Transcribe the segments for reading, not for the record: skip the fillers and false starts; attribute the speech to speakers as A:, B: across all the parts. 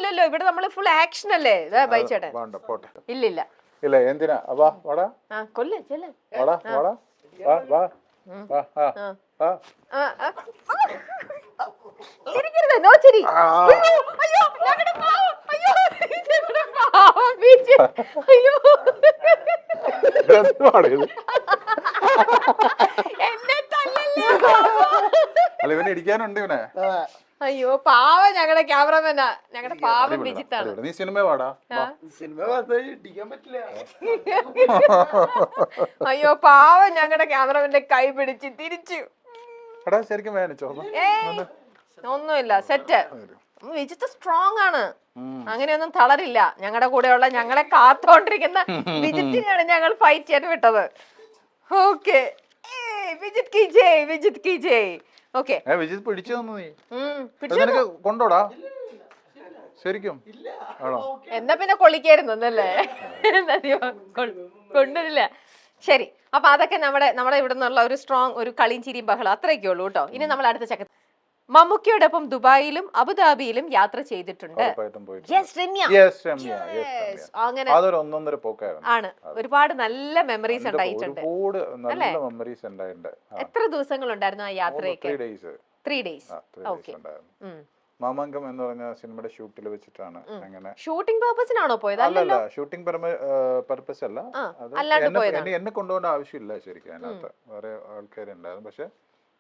A: ഇല്ലല്ലോ, ഇവിടെ നമ്മള് ഫുൾ ആക്ഷൻ അല്ലേ ബൈച്ചേട്ടൻ.
B: വേണ്ട പോട്ടെ.
A: ഇല്ലില്ല
B: ഇല്ല എന്തിനാ വാ വാടാ
A: കൊല്ലേ ചെല്ലേ.
B: വാടാ വാടാ വാ വാ വാ ആ ആ
A: ചിരിക്കരുത്, നോ ചിരി. അയ്യോ ഞങ്ങളുടെ പാവം, അയ്യോ ഞങ്ങളുടെ പാവം ബീച്ച്. അയ്യോ എന്നെ തല്ലല്ലേ.
B: അല്ല ഇവനെ ഇടിക്കാനുണ്ട് ഇവനെ.
A: അയ്യോ പാവം ഞങ്ങളുടെ ക്യാമറമാനാ, ഞങ്ങളുടെ പാവം ബിജിത്താണ്.
B: നീ സിനിമ പാടാ.
A: അയ്യോ പാവം ഞങ്ങളുടെ ക്യാമറമാന്റെ കൈ പിടിച്ച് തിരിച്ചു.
B: എടാ ശരിക്കും വേദനിച്ചോ?
A: ഒന്നുമില്ല, സെറ്റ്. വിജിത്ത് സ്ട്രോങ് ആണ്, അങ്ങനെയൊന്നും തളരില്ല. ഞങ്ങളുടെ കൂടെയുള്ള ഞങ്ങളെ കാത്തോണ്ടിരിക്കുന്ന വിജിത്തിനെയാണ് ഞങ്ങൾ ഫൈറ്റ് ചെയ്യാൻ വിട്ടത്. ഓക്കെ വിജിത് കി ജയ്, വിജിത് കി ജയ്. ഓക്കെ
B: വിജിത് പിടിച്ചു തന്നു. നീ നിനക്ക് കൊണ്ടോടാ ശരിക്കും? ആണോ?
A: എന്നാ പിന്നെ കൊള്ളിക്കായിരുന്നല്ലേ, കൊണ്ടുവരില്ല. ശരി, അപ്പൊ അതൊക്കെ നമ്മുടെ ഇവിടെ നിന്നുള്ള ഒരു സ്ട്രോങ് ഒരു കളിയും ചിരിയും ബഹളം അത്രയൊക്കെ ഉള്ളൂ കേട്ടോ. ഇനി നമ്മൾ അടുത്ത ചക്ക മമ്മൂക്കയോടൊപ്പം ദുബായിലും അബുദാബിയിലും യാത്ര ചെയ്തിട്ടുണ്ട്. അങ്ങനെ ആണ്, ഒരുപാട് നല്ല മെമ്മറീസ് ഉണ്ടായിട്ടുണ്ട്. എത്ര ദിവസങ്ങൾ ഉണ്ടായിരുന്നു ആ യാത്രയൊക്കെ? 3 days. ഓക്കെ.
B: മാമാങ്കം എന്ന് പറഞ്ഞ സിനിമയുടെ ഷൂട്ടിൽ വെച്ചിട്ടാണ്. അങ്ങനെ
A: ഷൂട്ടിംഗ് പർപ്പസിനാണോ പോയത്?
B: അല്ലല്ല, ഷൂട്ടിംഗ് പർപ്പസ് അല്ല. എന്നെ കൊണ്ടുപോകേണ്ട ആവശ്യമില്ല ശരിക്കും. അതിനകത്ത് വേറെ ആൾക്കാരുണ്ടായിരുന്നു. പക്ഷെ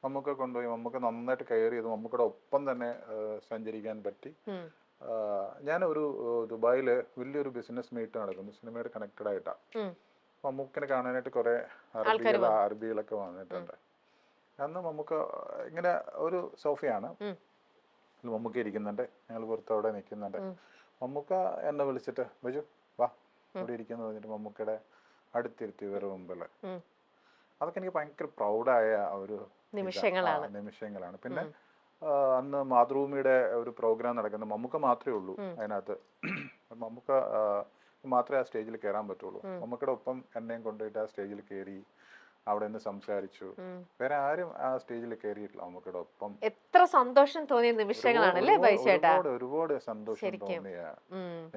B: മമ്മൂക്ക കൊണ്ടുപോയി. മമ്മൂക്ക നന്നായിട്ട് കെയർ ചെയ്തു. മമ്മൂക്കയുടെ ഒപ്പം തന്നെ സഞ്ചരിക്കാൻ പറ്റി. ഞാൻ ഒരു ദുബായില് വലിയൊരു ബിസിനസ് മീറ്റ് നടക്കുന്നു, സിനിമയുടെ കണക്റ്റഡ് ആയിട്ടാ. മമ്മൂക്കിനെ കാണാനായിട്ട് കുറെ അറബികളൊക്കെ വന്നിട്ടുണ്ട്. അന്ന് മമ്മൂക്ക ഇങ്ങനെ ഒരു സോഫയാണ്, മമ്മൂക്ക ഇരിക്കുന്നുണ്ട്, ഞങ്ങൾ പുറത്തവിടെ നിൽക്കുന്നുണ്ട്. മമ്മൂക്ക എന്നെ വിളിച്ചിട്ട് ബിജു വാ ഇവിടെ ഇരിക്കുന്നു പറഞ്ഞിട്ട് മമ്മൂക്കയുടെ അടുത്തിരുത്തി ഇവരുടെ മുമ്പില്. അതൊക്കെ എനിക്ക് ഭയങ്കര പ്രൗഡായ ഒരു നിമിഷങ്ങളാണ്. പിന്നെ അന്ന് മാതൃഭൂമിയുടെ ഒരു പ്രോഗ്രാം നടക്കുന്നത്, മമ്മൂക്ക മാത്രമേ ഉള്ളൂ അതിനകത്ത്. മമ്മൂക്ക മാത്രമേ ആ സ്റ്റേജിൽ കയറാൻ പറ്റുള്ളൂ. മമ്മൂക്കയുടെ ഒപ്പം എന്നെയും കൊണ്ടുപോയിട്ട് ആ സ്റ്റേജിൽ കയറി അവിടെ നിന്ന് സംസാരിച്ചു. വേറെ ആരും ആ സ്റ്റേജിൽ കയറിയിട്ടില്ല മമ്മൂക്കയുടെ ഒപ്പം.
A: എത്ര സന്തോഷം തോന്നിയ നിമിഷങ്ങളാണല്ലേ ബൈച്ചേട്ടാ?
B: ഒരുപാട് സന്തോഷം തോന്നിയ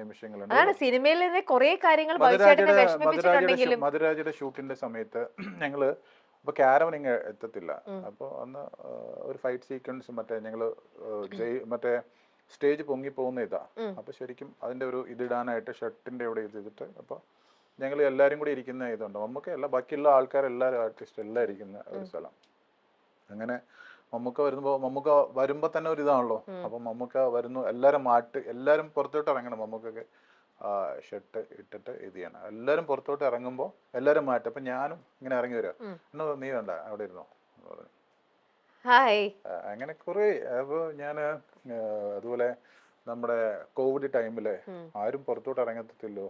B: നിമിഷങ്ങളുണ്ട്.
A: അതാണ് സിനിമയിൽ നിന്ന് കുറെ കാര്യങ്ങൾ
B: മധുരാജയുടെ ഷൂട്ടിന്റെ സമയത്ത് ഞങ്ങള് അപ്പൊ ക്യാരവൻ ഇങ്ങ് എത്തത്തില്ല. അപ്പൊ അന്ന് ഒരു ഫൈറ്റ് സീക്വൻസ് ഞങ്ങള് മറ്റേ സ്റ്റേജ് പൊങ്ങി പോകുന്ന ഇതാ. അപ്പൊ ശരിക്കും അതിന്റെ ഒരു ഇതിടാനായിട്ട് ഷർട്ടിന്റെ ഇവിടെ ചെയ്തിട്ട് അപ്പൊ ഞങ്ങൾ എല്ലാരും കൂടി ഇരിക്കുന്ന ഇതുണ്ട്. മമ്മൂക്ക അല്ല, ബാക്കിയുള്ള ആൾക്കാരെല്ലാരും ആർട്ടിസ്റ്റ് എല്ലാം ഇരിക്കുന്ന ഒരു സ്ഥലം. അങ്ങനെ മമ്മൂക്ക വരുമ്പോ തന്നെ ഒരു ഇതാണല്ലോ. അപ്പൊ മമ്മൂക്ക വരുന്നു, എല്ലാരും പുറത്തോട്ട് ഇറങ്ങണം. മമ്മൂക്കൊക്കെ ഷർട്ട് ഇട്ടിട്ട് ഇത് ചെയ്യണം. എല്ലാരും പുറത്തോട്ട് ഇറങ്ങുമ്പോ എല്ലാരും മാറ്റും. അപ്പൊ ഞാനും ഇങ്ങനെ ഇറങ്ങി വരിക. നീ വേണ്ട അവിടെ ഇരുന്നോ അങ്ങനെ കുറെ. അപ്പൊ ഞാന് അതുപോലെ നമ്മുടെ കോവിഡ് ടൈമില് ആരും പുറത്തോട്ട് ഇറങ്ങത്തില്ലോ.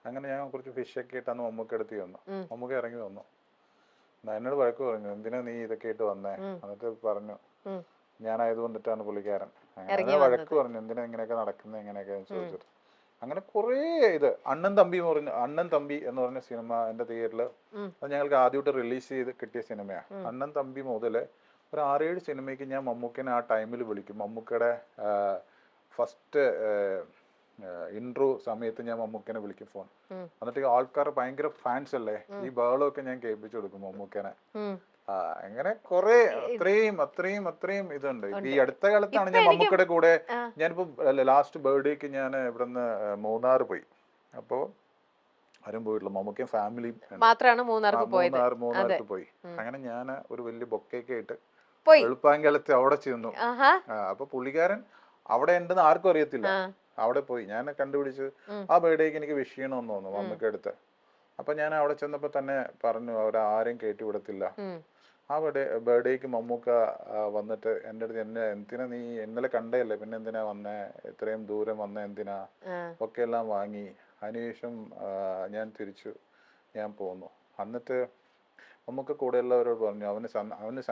B: അങ്ങനെ ഞാൻ കുറച്ച് ഫിഷൊക്കെ ഇട്ട് അന്ന് മമ്മൂക്ക എടുത്ത് വന്നു. മമ്മൂക്ക ഇറങ്ങി വന്നു. എന്നോട് വഴക്ക് പറഞ്ഞു, എന്തിനാ നീ ഇതൊക്കെ ഇട്ട് വന്നേ? എന്നിട്ട് പറഞ്ഞു ഞാനായതുകൊണ്ടിട്ടാണ് പുള്ളിക്കാരൻ. അങ്ങനെ വഴക്ക് പറഞ്ഞു, എന്തിനാ ഇങ്ങനെയൊക്കെ നടക്കുന്നത് എങ്ങനെയൊക്കെ ചോദിച്ചിട്ട്. അങ്ങനെ കുറേ ഇത് അണ്ണൻ തമ്പി എന്ന് പറഞ്ഞ സിനിമ എന്റെ തിയേറ്ററിൽ അത് ഞങ്ങൾക്ക് ആദ്യമായിട്ട് റിലീസ് ചെയ്ത് കിട്ടിയ സിനിമയാണ്. അണ്ണൻ തമ്പി മുതല് ഒരു 6-7 സിനിമയ്ക്ക് ഞാൻ മമ്മൂക്കനെ ആ ടൈമിൽ വിളിക്കും. മമ്മൂക്കയുടെ ഫസ്റ്റ് ഇൻട്രോ സമയത്ത് ഞാൻ മമ്മൂക്കനെ വിളിക്കും ഫോൺ. എന്നിട്ട് ആൾക്കാർ ഭയങ്കര ഫാൻസ് അല്ലേ, ഈ ബഹളമൊക്കെ ഞാൻ കേൾപ്പിച്ചു കൊടുക്കും മമ്മൂക്കനെ. അങ്ങനെ കുറെ അത്രയും ഇതുണ്ട്. ഈ അടുത്ത കാലത്താണ് ഞാൻ മമ്മൂക്കയുടെ കൂടെ ഞാനിപ്പോ ലാസ്റ്റ് ബർത്ത്ഡേക്ക് ഞാൻ ഇവിടുന്ന് മൂന്നാർ പോയി. അപ്പോ ആരും പോയിട്ടില്ല, മമ്മൂക്കയും ഫാമിലിയും
A: മാത്രമാണ് മൂന്നാർക്ക്
B: പോയി. അങ്ങനെ ഞാൻ ഒരു വലിയ ബൊക്കെയൊക്കെ ആയിട്ട് വെളുപ്പാങ്കലത്ത് അവിടെ ചെന്നു. അപ്പൊ പുള്ളിക്കാരൻ അവിടെ ഉണ്ടെന്ന് ആർക്കും അറിയത്തില്ല. അവിടെ പോയി ഞാൻ കണ്ടുപിടിച്ച് ആ ബർത്ത്ഡേക്ക് എനിക്ക് വിഷ് ചെയ്യണമെന്ന് തോന്നുന്നു മമ്മൂക്ക അടുത്ത്. അപ്പൊ ഞാൻ അവിടെ ചെന്നപ്പോ തന്നെ പറഞ്ഞു അവരാരും കയറ്റി വിടത്തില്ല. ആ ബർത്ത്ഡേക്ക് മമ്മൂക്ക വന്നിട്ട് എൻ്റെ അടുത്ത് എന്തിനാ നീ ഇന്നലെ കണ്ടയല്ലേ, പിന്നെ എന്തിനാ വന്നേ, ഇത്രയും ദൂരം വന്ന എന്തിനാ, ഒക്കെ എല്ലാം വാങ്ങി. അതിനുശേഷം ഞാൻ പോന്നു. എന്നിട്ട് മമ്മൂക്ക കൂടെയുള്ളവരോട് പറഞ്ഞു അവന്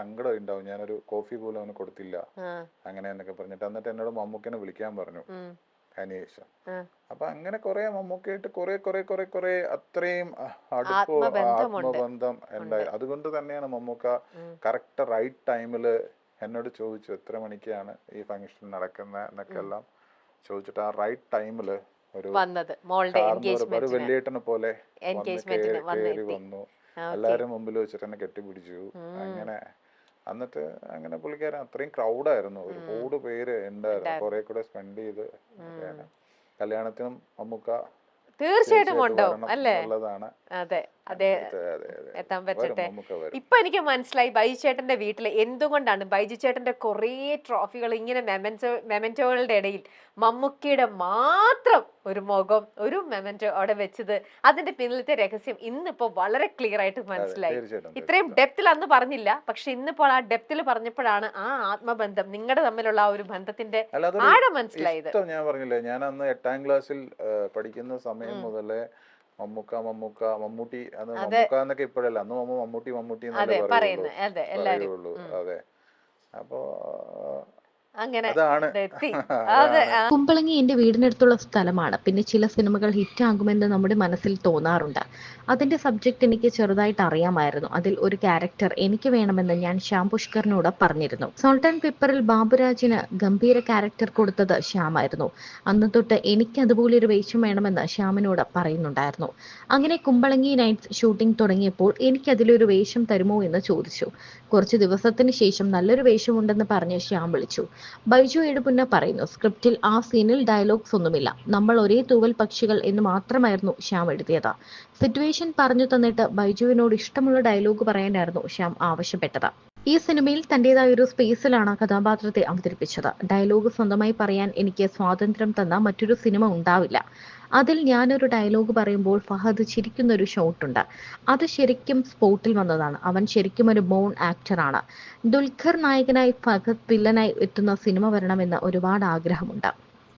B: സങ്കടം ഉണ്ടാവും, ഞാനൊരു കോഫി പോലും അവന് കൊടുത്തില്ല അങ്ങനെ എന്നൊക്കെ പറഞ്ഞിട്ട്. എന്നിട്ട് എന്നോട് മമ്മൂക്കനെ വിളിക്കാൻ പറഞ്ഞു അതിനുശേഷം. അപ്പൊ അങ്ങനെ കുറെ മമ്മൂക്കയായിട്ട് കുറെ അത്രയും ആത്മബന്ധം ഉണ്ടായി. അതുകൊണ്ട് തന്നെയാണ് മമ്മൂക്ക കറക്റ്റ് റൈറ്റ് ടൈമില് എന്നോട് ചോദിച്ചു എത്ര മണിക്കാണ് ഈ ഫംഗ്ഷൻ നടക്കുന്നത് എന്നൊക്കെ എല്ലാം ചോദിച്ചിട്ട് ആ റൈറ്റ് ടൈമിൽ ഒരു
A: വന്നത് മോളുടെ
B: ഒരു
A: എൻഗേജ്മെന്റിന്
B: വലിയേട്ടനെ പോലെ
A: എൻഗേജ്മെന്റിന്
B: കയറി വന്നു. എല്ലാരും മുമ്പിൽ വെച്ചിട്ട് എന്നെ കെട്ടിപ്പിടിച്ചു. അങ്ങനെ എന്നിട്ട് അങ്ങനെ പുള്ളിക്കാരൻ അത്രയും ക്രൗഡായിരുന്നു, ഒരുപാട് പേര് ഉണ്ടായിരുന്നു, കുറെ കൂടെ സ്പെൻഡ് ചെയ്ത്. കല്യാണത്തിനും മമ്മൂക്ക
A: തീർച്ചയായിട്ടും ഉണ്ടാവും അല്ലേ?
B: ഉള്ളതാണ്.
A: അതെ അതെ, എത്താൻ പറ്റട്ടെ. ഇപ്പൊ എനിക്ക് മനസ്സിലായി ബൈജു ചേട്ടന്റെ വീട്ടിൽ എന്തുകൊണ്ടാണ് ബൈജു ചേട്ടന്റെ കുറേ ട്രോഫികൾ ഇങ്ങനെ മെമന്റോകളുടെ ഇടയിൽ മമ്മൂക്കയുടെ മാത്രം ഒരു മുഖം, ഒരു മെമന്റോ അവിടെ വെച്ചത്. അതിന്റെ പിന്നിലത്തെ രഹസ്യം ഇന്നിപ്പോ വളരെ ക്ലിയർ ആയിട്ട് മനസ്സിലായി. ഇത്രയും ഡെപ്തിൽ അന്ന് പറഞ്ഞില്ല, പക്ഷെ ഇന്നിപ്പോൾ ആ ഡെപ്തിൽ പറഞ്ഞപ്പോഴാണ് ആ ആത്മബന്ധം, നിങ്ങളുടെ തമ്മിലുള്ള ആ ഒരു ബന്ധത്തിന്റെ ആഴം മനസ്സിലായത്.
B: ഞാൻ പറഞ്ഞില്ലേ, ഞാൻ അന്ന് 8ാം ക്ലാസ്സിൽ പഠിക്കുന്ന സമയം മുതലേ മമ്മൂട്ടി എന്നൊക്കെ ഇപ്പോഴല്ല, അന്ന് മമ്മൂട്ടി എന്നല്ലേ പറയുള്ളൂ. അതെ, അപ്പോ
A: അങ്ങനെ
C: കുമ്പളങ്ങി എന്റെ വീടിനടുത്തുള്ള സ്ഥലമാണ്. പിന്നെ ചില സിനിമകൾ ഹിറ്റ് ആകുമെന്ന് നമ്മുടെ മനസ്സിൽ തോന്നാറുണ്ട്. അതിന്റെ സബ്ജക്ട് എനിക്ക് ചെറുതായിട്ട് അറിയാമായിരുന്നു. അതിൽ ഒരു ക്യാരക്ടർ എനിക്ക് വേണമെന്ന് ഞാൻ ശ്യാം പുഷ്കറിനോട് പറഞ്ഞിരുന്നു. സോൾട്ട് ആൻഡ് പെപ്പറിൽ ബാബുരാജിന് ഗംഭീര ക്യാരക്ടർ കൊടുത്തത് ശ്യാമായിരുന്നു. അന്ന് തൊട്ട് എനിക്ക് അതുപോലെ ഒരു വേഷം വേണമെന്ന് ശ്യാമിനോട് പറയുന്നുണ്ടായിരുന്നു. അങ്ങനെ കുമ്പളങ്ങി നൈറ്റ്സ് ഷൂട്ടിംഗ് തുടങ്ങിയപ്പോൾ എനിക്ക് അതിലൊരു വേഷം തരുമോ എന്ന് ചോദിച്ചു. കുറച്ച് ദിവസത്തിന് ശേഷം നല്ലൊരു വേഷമുണ്ടെന്ന് പറഞ്ഞ് ശ്യാം വിളിച്ചു. ബൈജു എഴുപുന്ന പറയുന്നു, സ്ക്രിപ്റ്റിൽ ആ സീനിൽ ഡയലോഗ്സ് ഒന്നുമില്ല, നമ്മൾ ഒരേ തൂവൽ പക്ഷികൾ എന്ന് മാത്രമായിരുന്നു ശ്യാം എഴുതിയത്. സിറ്റുവേഷൻ പറഞ്ഞു തന്നിട്ട് ബൈജുവിനോട് ഇഷ്ടമുള്ള ഡയലോഗ് പറയാനായിരുന്നു ശ്യാം ആവശ്യപ്പെട്ടത്. ഈ സിനിമയിൽ തന്റേതായ ഒരു സ്പേസിലാണ് കഥാപാത്രത്തെ അവതരിപ്പിച്ചത്. ഡയലോഗ് സ്വന്തമായി പറയാൻ എനിക്ക് സ്വാതന്ത്ര്യം തന്ന മറ്റൊരു സിനിമ ഉണ്ടാവില്ല. അതിൽ ഞാനൊരു ഡയലോഗ് പറയുമ്പോൾ ഫഹദ് ചിരിക്കുന്ന ഒരു ഷോട്ടുണ്ട്. അത് ശരിക്കും സ്പോട്ടിൽ വന്നതാണ്. അവൻ ശരിക്കും ഒരു ബോൺ ആക്ടറാണ്. ദുൽഖർ നായകനായി ഫഹദ് വില്ലനായി എത്തുന്ന സിനിമ വരണമെന്ന് ഒരുപാട് ആഗ്രഹമുണ്ട്.